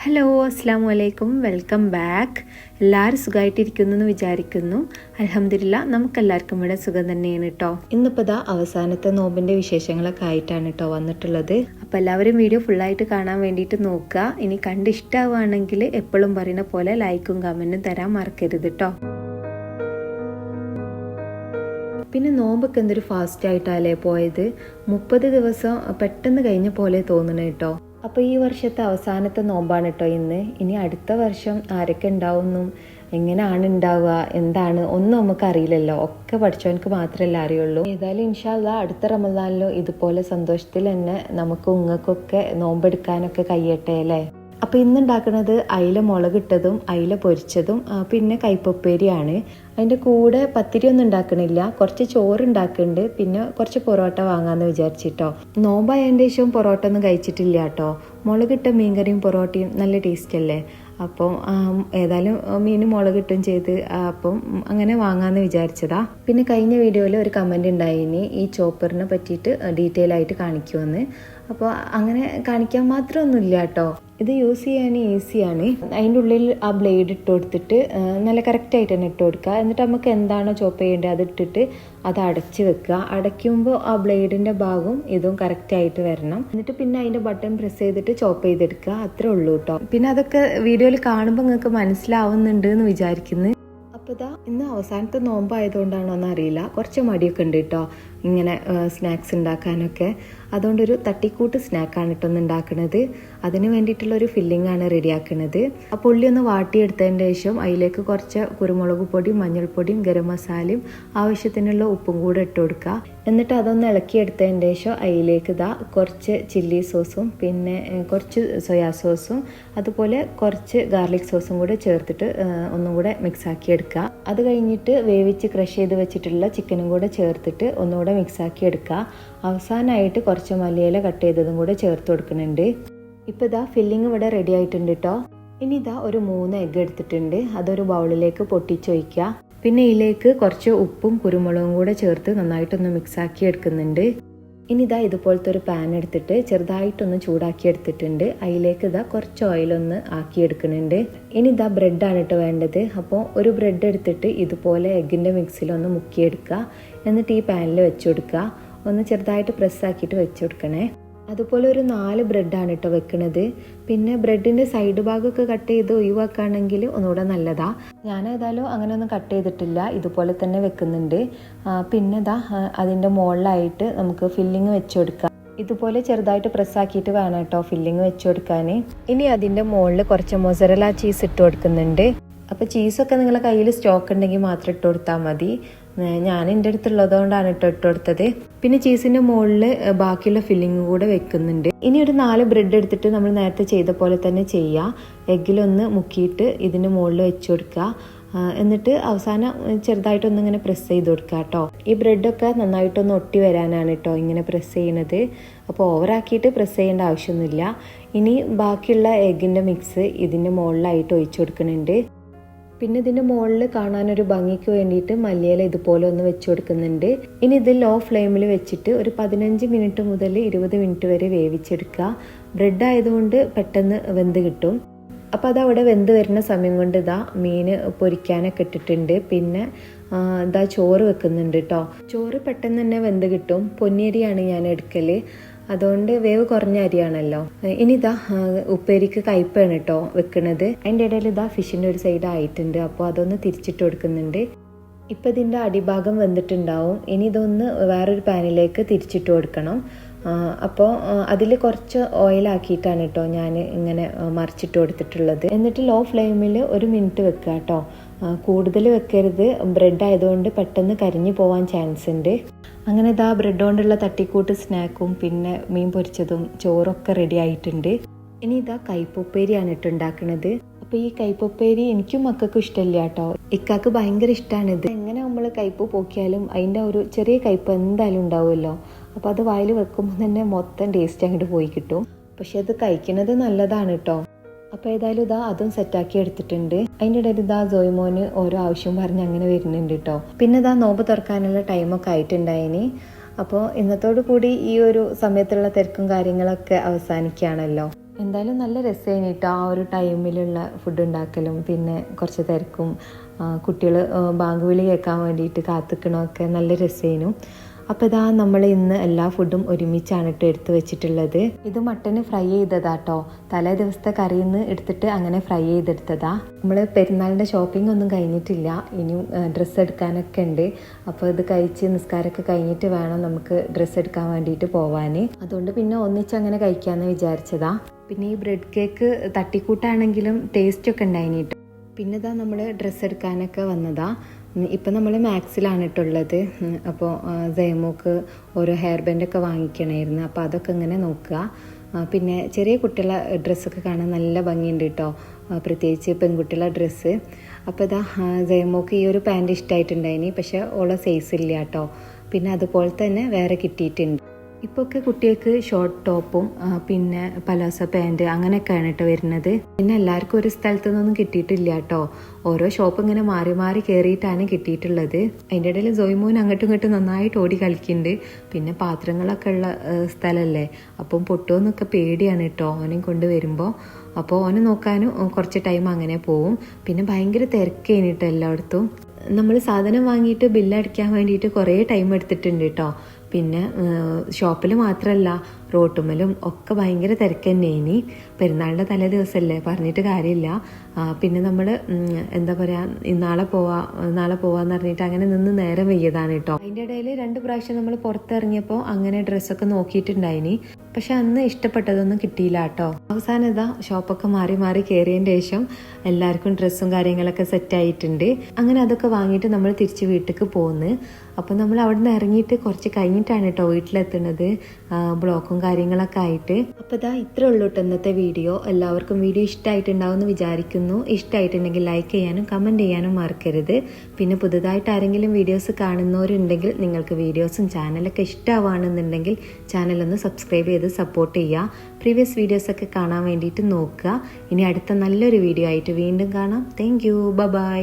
Hello, അസ്സലാമു അലൈക്കും, welcome back. എല്ലാവരും സുഖമായിട്ടിരിക്കുന്നു എന്ന് വിചാരിക്കുന്നു. അൽഹംദുലില്ലാ, നമുക്കെല്ലാവർക്കും ഇവിടെ സുഖം തന്നെയാണ് കേട്ടോ. ഇന്നിപ്പോൾ ഇതാ അവസാനത്തെ നോമ്പിൻ്റെ വിശേഷങ്ങളൊക്കെ ആയിട്ടാണ് കേട്ടോ വന്നിട്ടുള്ളത്. അപ്പോൾ എല്ലാവരും വീഡിയോ ഫുള്ളായിട്ട് കാണാൻ വേണ്ടിയിട്ട് നോക്കുക. ഇനി കണ്ട് ഇഷ്ടമാവുകയാണെങ്കിൽ എപ്പോഴും പറയുന്ന പോലെ ലൈക്കും കമൻറ്റും തരാൻ മറക്കരുത് കേട്ടോ. പിന്നെ നോമ്പൊക്കെ എന്തൊരു ഫാസ്റ്റ് ആയിട്ടല്ലേ പോയത്. 30 ദിവസം പെട്ടെന്ന് കഴിഞ്ഞ പോലെ തോന്നണേ കേട്ടോ. അപ്പോൾ ഈ വർഷത്തെ അവസാനത്തെ നോമ്പാണ് കേട്ടോ ഇന്ന്. ഇനി അടുത്ത വർഷം ആരൊക്കെ ഉണ്ടാവുമെന്നും എങ്ങനെയാണ് ഉണ്ടാവുക എന്താണ് ഒന്നും നമുക്ക് അറിയില്ലല്ലോ. ഒക്കെ പഠിച്ചവനക്ക് മാത്രമല്ല അറിയുള്ളൂ. ഏതായാലും ഇൻഷാ അല്ലാഹ് അടുത്ത റമദാനിലോ ഇതുപോലെ സന്തോഷത്തിൽ തന്നെ നമുക്ക് ഉങ്ങൾക്കൊക്കെ നോമ്പെടുക്കാനൊക്കെ കഴിയട്ടെ അല്ലേ. അപ്പോൾ ഇന്നുണ്ടാക്കുന്നത് അയില മുളകിട്ടതും അയില പൊരിച്ചതും പിന്നെ കൈപ്പപ്പേരിയാണ്. അതിൻ്റെ കൂടെ പത്തിരി ഒന്നും ഉണ്ടാക്കണില്ല, കുറച്ച് ചോറ് ഉണ്ടാക്കുന്നുണ്ട്, പിന്നെ കുറച്ച് പൊറോട്ട വാങ്ങാമെന്ന് വിചാരിച്ചിട്ടോ. നോമ്പായതിൻ്റെ ശേഷം പൊറോട്ട ഒന്നും കഴിച്ചിട്ടില്ല കേട്ടോ. മുളകിട്ട മീൻകറിയും പൊറോട്ടയും നല്ല ടേസ്റ്റ് അല്ലേ. അപ്പം ഏതായാലും മീൻ മുളകിട്ടും ചെയ്ത് അപ്പം അങ്ങനെ വാങ്ങാമെന്ന് വിചാരിച്ചതാ. പിന്നെ കഴിഞ്ഞ വീഡിയോയിൽ ഒരു കമൻറ്റ് ഉണ്ടായിനി ഈ ചോപ്പറിനെ പറ്റിയിട്ട് ഡീറ്റെയിൽ ആയിട്ട് കാണിക്കുമെന്ന്. അപ്പോൾ അങ്ങനെ കാണിക്കാൻ മാത്രമൊന്നുമില്ല കേട്ടോ. ഇത് യൂസ് ചെയ്യാൻ ഈസിയാണ്. അതിൻ്റെ ഉള്ളിൽ ആ ബ്ലേഡ് ഇട്ട് കൊടുത്തിട്ട് നല്ല കറക്റ്റായിട്ട് തന്നെ ഇട്ട് കൊടുക്കുക. എന്നിട്ട് നമുക്ക് എന്താണോ ചോപ്പ് ചെയ്യേണ്ടത് അതിട്ടിട്ട് അത് അടച്ച് വെക്കുക. അടയ്ക്കുമ്പോൾ ആ ബ്ലേഡിൻ്റെ ഭാഗവും ഇതും കറക്റ്റായിട്ട് വരണം. എന്നിട്ട് പിന്നെ അതിൻ്റെ ബട്ടൺ പ്രസ് ചെയ്തിട്ട് ചോപ്പ് ചെയ്തെടുക്കുക. അത്രേ ഉള്ളൂ കേട്ടോ. പിന്നെ അതൊക്കെ വീഡിയോയിൽ കാണുമ്പോൾ നിങ്ങൾക്ക് മനസ്സിലാവുന്നുണ്ട് എന്ന് വിചാരിക്കുന്നു. അപ്പോൾ ഇതാ ഇന്ന് അവസാനത്തെ നോമ്പായതുകൊണ്ടാണോ എന്നറിയില്ല, കുറച്ച് മടിയൊക്കെ ഉണ്ട് കേട്ടോ ഇങ്ങനെ സ്നാക്സ് ഉണ്ടാക്കാനൊക്കെ. അതുകൊണ്ടൊരു തട്ടിക്കൂട്ട് സ്നാക്കാണ് കേട്ടോ ഒന്ന് ഉണ്ടാക്കുന്നത്. അതിന് വേണ്ടിയിട്ടുള്ളൊരു ഫില്ലിംഗ് ആണ് റെഡിയാക്കുന്നത്. അപ്പോൾ ഉള്ളി ഒന്ന് വാട്ടിയെടുത്തതിൻ്റെ ശേഷം അതിലേക്ക് കുറച്ച് കുരുമുളക് പൊടിയും മഞ്ഞൾപ്പൊടിയും ഗരം മസാലയും ആവശ്യത്തിനുള്ള ഉപ്പും കൂടെ ഇട്ട് കൊടുക്കുക. എന്നിട്ട് അതൊന്ന് ഇളക്കിയെടുത്തതിൻ്റെ ശേഷം അതിലേക്ക് ഇതാ കുറച്ച് ചില്ലി സോസും പിന്നെ കുറച്ച് സോയാ സോസും അതുപോലെ കുറച്ച് ഗാർലിക് സോസും കൂടെ ചേർത്തിട്ട് ഒന്നും കൂടെ മിക്സാക്കി എടുക്കുക. അത് കഴിഞ്ഞിട്ട് വേവിച്ച് ക്രഷ് ചെയ്ത് വെച്ചിട്ടുള്ള ചിക്കനും കൂടെ ചേർത്തിട്ട് ഒന്നുകൂടെ മിക്സാക്കി എടുക്കുക. അവസാനമായിട്ട് കുറച്ച് മല്ലിയില കട്ട് ചെയ്തതും കൂടെ ചേർത്ത് കൊടുക്കുന്നുണ്ട്. ഇപ്പോൾ ഇതാ ഫില്ലിങ് ഇവിടെ റെഡി ആയിട്ടുണ്ട് കേട്ടോ. ഇനി ഇതാ ഒരു 3 എഗ്ഗ് എടുത്തിട്ടുണ്ട്, അതൊരു ബൗളിലേക്ക് പൊട്ടിച്ചൊഴിക്കുക. പിന്നെ ഇതിലേക്ക് കുറച്ച് ഉപ്പും കുരുമുളകും കൂടെ ചേർത്ത് നന്നായിട്ടൊന്ന് മിക്സാക്കി എടുക്കുന്നുണ്ട്. ഇനി ഇതാ ഇതുപോലത്തെ ഒരു പാൻ എടുത്തിട്ട് ചെറുതായിട്ടൊന്ന് ചൂടാക്കി എടുത്തിട്ടുണ്ട്. അതിലേക്ക് ഇതാ കുറച്ച് ഓയിലൊന്ന് ആക്കിയെടുക്കുന്നുണ്ട്. ഇനി ഇതാ ബ്രെഡാണ് കേട്ടോ വേണ്ടത്. അപ്പോൾ ഒരു ബ്രെഡ് എടുത്തിട്ട് ഇതുപോലെ എഗ്ഗിൻ്റെ മിക്സിലൊന്ന് മുക്കിയെടുക്കുക. എന്നിട്ട് ഈ പാനിൽ വെച്ച് കൊടുക്കുക. ഒന്ന് ചെറുതായിട്ട് പ്രസ്സാക്കിയിട്ട് വെച്ച് കൊടുക്കണേ. അതുപോലെ ഒരു 4 ബ്രെഡാണ് കേട്ടോ വെക്കുന്നത്. പിന്നെ ബ്രെഡിൻ്റെ സൈഡ് ഭാഗമൊക്കെ കട്ട് ചെയ്ത് ഒഴിവാക്കുകയാണെങ്കിൽ ഒന്നുകൂടെ നല്ലതാ. ഞാൻ ഏതായാലും അങ്ങനെയൊന്നും കട്ട് ചെയ്തിട്ടില്ല, ഇതുപോലെ തന്നെ വെക്കുന്നുണ്ട്. പിന്നെ ഇതാ അതിൻ്റെ മുകളിലായിട്ട് നമുക്ക് ഫില്ലിങ് വെച്ച് കൊടുക്കാം. ഇതുപോലെ ചെറുതായിട്ട് പ്രസ്സാക്കിയിട്ട് വേണം കേട്ടോ ഫില്ലിങ് വെച്ച് കൊടുക്കാൻ. ഇനി അതിൻ്റെ മുകളിൽ കുറച്ച് മൊസറല്ല ചീസ് ഇട്ട് കൊടുക്കുന്നുണ്ട്. അപ്പോൾ ചീസൊക്കെ നിങ്ങളുടെ കയ്യിൽ സ്റ്റോക്ക് ഉണ്ടെങ്കിൽ മാത്രം ഇട്ട് കൊടുത്താൽ മതി. ഞാൻ എൻ്റെ അടുത്തുള്ളതുകൊണ്ടാണ് ഇട്ട് കൊടുത്തത്. പിന്നെ ചീസിൻ്റെ മുകളിൽ ബാക്കിയുള്ള ഫില്ലിങ് കൂടെ വെക്കുന്നുണ്ട്. ഇനി ഒരു 4 ബ്രെഡ് എടുത്തിട്ട് നമ്മൾ നേരത്തെ ചെയ്ത പോലെ തന്നെ ചെയ്യുക. എഗ്ഗിലൊന്ന് മുക്കിയിട്ട് ഇതിൻ്റെ മുകളിൽ വെച്ച് കൊടുക്കുക. എന്നിട്ട് അവസാനം ചെറുതായിട്ടൊന്നിങ്ങനെ പ്രസ് ചെയ്ത് കൊടുക്കുക കേട്ടോ. ഈ ബ്രെഡൊക്കെ നന്നായിട്ടൊന്ന് ഒട്ടി വരാനാണ് കേട്ടോ ഇങ്ങനെ പ്രസ് ചെയ്യുന്നത്. അപ്പോൾ ഓവറാക്കിയിട്ട് പ്രസ് ചെയ്യേണ്ട ആവശ്യമൊന്നുമില്ല. ഇനി ബാക്കിയുള്ള എഗ്ഗിൻ്റെ മിക്സ് ഇതിൻ്റെ മുകളിലായിട്ട് ഒഴിച്ചു കൊടുക്കുന്നുണ്ട്. പിന്നെ ഇതിൻ്റെ മുകളിൽ കാണാനൊരു ഭംഗിക്ക് വേണ്ടിയിട്ട് മല്ലിയില ഇതുപോലെ ഒന്ന് വെച്ച് കൊടുക്കുന്നുണ്ട്. ഇനി ഇത് ലോ ഫ്ലെയിമിൽ വെച്ചിട്ട് ഒരു 15 മിനിറ്റ് മുതൽ 20 മിനിറ്റ് വരെ വേവിച്ചെടുക്കുക. ബ്രെഡ് ആയതുകൊണ്ട് പെട്ടെന്ന് വെന്ത് കിട്ടും. അപ്പോൾ അതവിടെ വെന്ത് വരുന്ന സമയം കൊണ്ട് ഇതാ മീൻ പൊരിക്കാനൊക്കെ ഇട്ടിട്ടുണ്ട്. പിന്നെ ഇതാ ചോറ് വെക്കുന്നുണ്ട് കേട്ടോ. ചോറ് പെട്ടെന്ന് തന്നെ വെന്ത് കിട്ടും. പൊന്നിയരിയാണ് ഞാൻ എടുക്കൽ, അതുകൊണ്ട് വേവ് കുറഞ്ഞ അരിയാണല്ലോ. ഇനി ഇതാ ഉപ്പേരിക്ക് കയ്പ്പാണ് കേട്ടോ വെക്കുന്നത്. അതിൻ്റെ ഇടയിൽ ഇതാ ഫിഷിൻ്റെ ഒരു സൈഡ് ആയിട്ടുണ്ട്. അപ്പോൾ അതൊന്ന് തിരിച്ചിട്ട് കൊടുക്കുന്നുണ്ട്. ഇപ്പം ഇതിൻ്റെ അടിഭാഗം വെന്തിട്ടുണ്ടാവും. ഇനി ഇതൊന്ന് വേറൊരു പാനിലേക്ക് തിരിച്ചിട്ട് കൊടുക്കണം. അപ്പോൾ അതിൽ കുറച്ച് ഓയിലാക്കിയിട്ടാണ് കേട്ടോ ഞാൻ ഇങ്ങനെ മറിച്ചിട്ട് കൊടുത്തിട്ടുള്ളത്. എന്നിട്ട് ലോ ഫ്ലെയിമിൽ 1 മിനിറ്റ് വെക്കുക കേട്ടോ. കൂടുതൽ വെക്കരുത്, ബ്രെഡ് ആയതുകൊണ്ട് പെട്ടെന്ന് കരിഞ്ഞു പോകാൻ ചാൻസ് ഉണ്ട്. അങ്ങനെ ഇതാ ബ്രെഡ് കൊണ്ടുള്ള തട്ടിക്കൂട്ട് സ്നാക്കും പിന്നെ മീൻ പൊരിച്ചതും ചോറൊക്കെ റെഡി ആയിട്ടുണ്ട്. ഇനി ഇതാ കൈപ്പപ്പേരിയാണ് കേട്ടോ ഉണ്ടാക്കുന്നത്. അപ്പോൾ ഈ കൈപ്പപ്പേരി എനിക്കും മക്കൾക്കും ഇഷ്ടമില്ല കേട്ടോ. ഇക്കാക്ക് ഭയങ്കര ഇഷ്ടമാണ് ഇത്. എങ്ങനെ നമ്മൾ കയ്പ്പ് പോക്കിയാലും അതിൻ്റെ ഒരു ചെറിയ കയ്പ്പ് എന്തായാലും ഉണ്ടാവുമല്ലോ. അപ്പോൾ അത് വായിൽ വെക്കുമ്പോൾ തന്നെ മൊത്തം ടേസ്റ്റ് അങ്ങോട്ട് പോയി കിട്ടും. പക്ഷെ അത് കഴിക്കുന്നത് നല്ലതാണ് കേട്ടോ. അപ്പോൾ ഏതായാലും ഇതാ അതും സെറ്റാക്കി എടുത്തിട്ടുണ്ട്. അതിൻ്റെ ഇടയിൽ ഇതാ ജോയ്മോന് ഓരോ ആവശ്യവും പറഞ്ഞ് അങ്ങനെ വരുന്നുണ്ട് കേട്ടോ. പിന്നെ ഇതാ നോമ്പ് തുറക്കാനുള്ള ടൈമൊക്കെ ആയിട്ടുണ്ടായിനി. അപ്പോൾ ഇന്നത്തോടു കൂടി ഈ ഒരു സമയത്തുള്ള തിരക്കും കാര്യങ്ങളൊക്കെ അവസാനിക്കുകയാണല്ലോ. എന്തായാലും നല്ല രസമായിന് കേട്ടോ ആ ഒരു ടൈമിലുള്ള ഫുഡ് ഉണ്ടാക്കലും പിന്നെ കുറച്ച് തിരക്കും കുട്ടികൾ ബാങ്ക് വിളി കേൾക്കാൻ വേണ്ടിയിട്ട് കാത്തിക്കണമൊക്കെ നല്ല രസമായിരുന്നു. അപ്പോൾ ഇതാ നമ്മൾ ഇന്ന് എല്ലാ ഫുഡും ഒരുമിച്ചാണ് കേട്ടോ എടുത്ത് വെച്ചിട്ടുള്ളത്. ഇത് മട്ടന് ഫ്രൈ ചെയ്തതാട്ടോ, തലേ ദിവസത്തെ കറിയിൽ നിന്ന് എടുത്തിട്ട് അങ്ങനെ ഫ്രൈ ചെയ്തെടുത്തതാ. നമ്മൾ പെരുന്നാളിൻ്റെ ഷോപ്പിംഗ് ഒന്നും കഴിഞ്ഞിട്ടില്ല, ഇനിയും ഡ്രസ്സ് എടുക്കാനൊക്കെ ഉണ്ട്. അപ്പോൾ ഇത് കഴിച്ച് നിസ്കാരമൊക്കെ കഴിഞ്ഞിട്ട് വേണം നമുക്ക് ഡ്രസ്സ് എടുക്കാൻ വേണ്ടിയിട്ട് പോവാൻ. അതുകൊണ്ട് പിന്നെ ഒന്നിച്ചങ്ങനെ കഴിക്കാമെന്ന് വിചാരിച്ചതാ. പിന്നെ ഈ ബ്രെഡ് കേക്ക് തട്ടിക്കൂട്ടാണെങ്കിലും ടേസ്റ്റൊക്കെ ഉണ്ടായിന് കേട്ടോ. പിന്നെ ഇതാ നമ്മൾ ഡ്രസ്സ് എടുക്കാനൊക്കെ വന്നതാ. ഇപ്പം നമ്മൾ മാക്സിലാണ് ഇട്ടുള്ളത്. അപ്പോൾ ജയമോക്ക് ഓരോ ഹെയർ ബാൻഡൊക്കെ വാങ്ങിക്കണമായിരുന്നു, അപ്പോൾ അതൊക്കെ ഇങ്ങനെ നോക്കുക. പിന്നെ ചെറിയ കുട്ടികളുടെ ഡ്രസ്സൊക്കെ കാണാൻ നല്ല ഭംഗിയുണ്ട് കേട്ടോ, പ്രത്യേകിച്ച് പെൺകുട്ടികളുടെ ഡ്രസ്സ്. അപ്പോൾ ഇതാ ജയമോക്ക് ഈ ഒരു പാൻറ് ഇഷ്ടമായിട്ടുണ്ടായിനി, പക്ഷേ ഓളെ സൈസ് ഇല്ല കേട്ടോ. പിന്നെ അതുപോലെ തന്നെ വേറെ കിട്ടിയിട്ടുണ്ട്. ഇപ്പൊക്കെ കുട്ടികൾക്ക് ഷോർട്ട് ടോപ്പും പിന്നെ പലാസ പാൻറ് അങ്ങനെയൊക്കെയാണ് കേട്ടോ വരുന്നത്. പിന്നെ എല്ലാവർക്കും ഒരു സ്ഥലത്തു നിന്നൊന്നും കിട്ടിയിട്ടില്ല കേട്ടോ, ഓരോ ഷോപ്പ് ഇങ്ങനെ മാറി മാറി കയറിയിട്ടാണ് കിട്ടിയിട്ടുള്ളത്. അതിൻ്റെ ഇടയിൽ ജോയ്മോൻ അങ്ങോട്ടും ഇങ്ങോട്ടും നന്നായിട്ട് ഓടി കളിക്കുന്നുണ്ട്. പിന്നെ പാത്രങ്ങളൊക്കെ ഉള്ള സ്ഥലമല്ലേ, അപ്പം പൊട്ടുമെന്നൊക്കെ പേടിയാണ് കേട്ടോ ഓനെയും കൊണ്ട് വരുമ്പോൾ. അപ്പോൾ ഓനെ നോക്കാനും കുറച്ച് ടൈം അങ്ങനെ പോവും. പിന്നെ ഭയങ്കര തിരക്കേന് കേട്ടോ എല്ലായിടത്തും. നമ്മൾ സാധനം വാങ്ങിയിട്ട് ബില്ലടിക്കാൻ വേണ്ടിയിട്ട് കുറേ ടൈം എടുത്തിട്ടുണ്ട് കേട്ടോ. പിന്നെ ഷോപ്പിൽ മാത്രമല്ല റോട്ടുമ്മലും ഒക്കെ ഭയങ്കര തിരക്ക് തന്നെയിനി. പെരുന്നാളിൻ്റെ തലേ ദിവസമല്ലേ, പറഞ്ഞിട്ട് കാര്യമില്ല. പിന്നെ നമ്മൾ എന്താ പറയുക, നാളെ പോവാന്ന് പറഞ്ഞിട്ട് അങ്ങനെ നിന്ന് നേരം വെയ്യതാണ് കേട്ടോ. അതിൻ്റെ ഇടയിൽ 2 പ്രാവശ്യം നമ്മൾ പുറത്തിറങ്ങിയപ്പോൾ അങ്ങനെ ഡ്രസ്സൊക്കെ നോക്കിയിട്ടുണ്ടായിനി, പക്ഷെ അന്ന് ഇഷ്ടപ്പെട്ടതൊന്നും കിട്ടിയില്ല കേട്ടോ. അവസാനം ഇതാ ഷോപ്പൊക്കെ മാറി മാറി കയറിയതിൻ്റെ ശേഷം എല്ലാവർക്കും ഡ്രസ്സും കാര്യങ്ങളൊക്കെ സെറ്റായിട്ടുണ്ട്. അങ്ങനെ അതൊക്കെ വാങ്ങിയിട്ട് നമ്മൾ തിരിച്ച് വീട്ടിലേക്ക് പോകുന്നു. അപ്പോൾ നമ്മൾ അവിടെ നിന്ന് ഇറങ്ങിയിട്ട് കുറച്ച് കഴിഞ്ഞിട്ടാണ് കേട്ടോ വീട്ടിലെത്തുന്നത്, ബ്ലോക്കും കാര്യങ്ങളൊക്കെ ആയിട്ട്. അപ്പോൾ ഇതാ ഇത്രേ ഉള്ളൂ കേട്ടോ ഇന്നത്തെ വീഡിയോ. എല്ലാവർക്കും വീഡിയോ ഇഷ്ടമായിട്ടുണ്ടാവും എന്ന് വിചാരിക്കുന്നു. ഇഷ്ടമായിട്ടുണ്ടെങ്കിൽ ലൈക്ക് ചെയ്യാനും കമൻറ്റ് ചെയ്യാനും മറക്കരുത്. പിന്നെ പുതുതായിട്ട് ആരെങ്കിലും വീഡിയോസ് കാണുന്നവരുണ്ടെങ്കിൽ നിങ്ങൾക്ക് വീഡിയോസും ചാനലൊക്കെ ഇഷ്ടമാവുകയാണെന്നുണ്ടെങ്കിൽ ചാനലൊന്ന് സബ്സ്ക്രൈബ് ചെയ്ത് സപ്പോർട്ട് ചെയ്യുക. പ്രീവിയസ് വീഡിയോസൊക്കെ കാണാൻ വേണ്ടിയിട്ട് നോക്കുക. ഇനി അടുത്ത നല്ലൊരു വീഡിയോ ആയിട്ട് വീണ്ടും കാണാം. Thank you, by.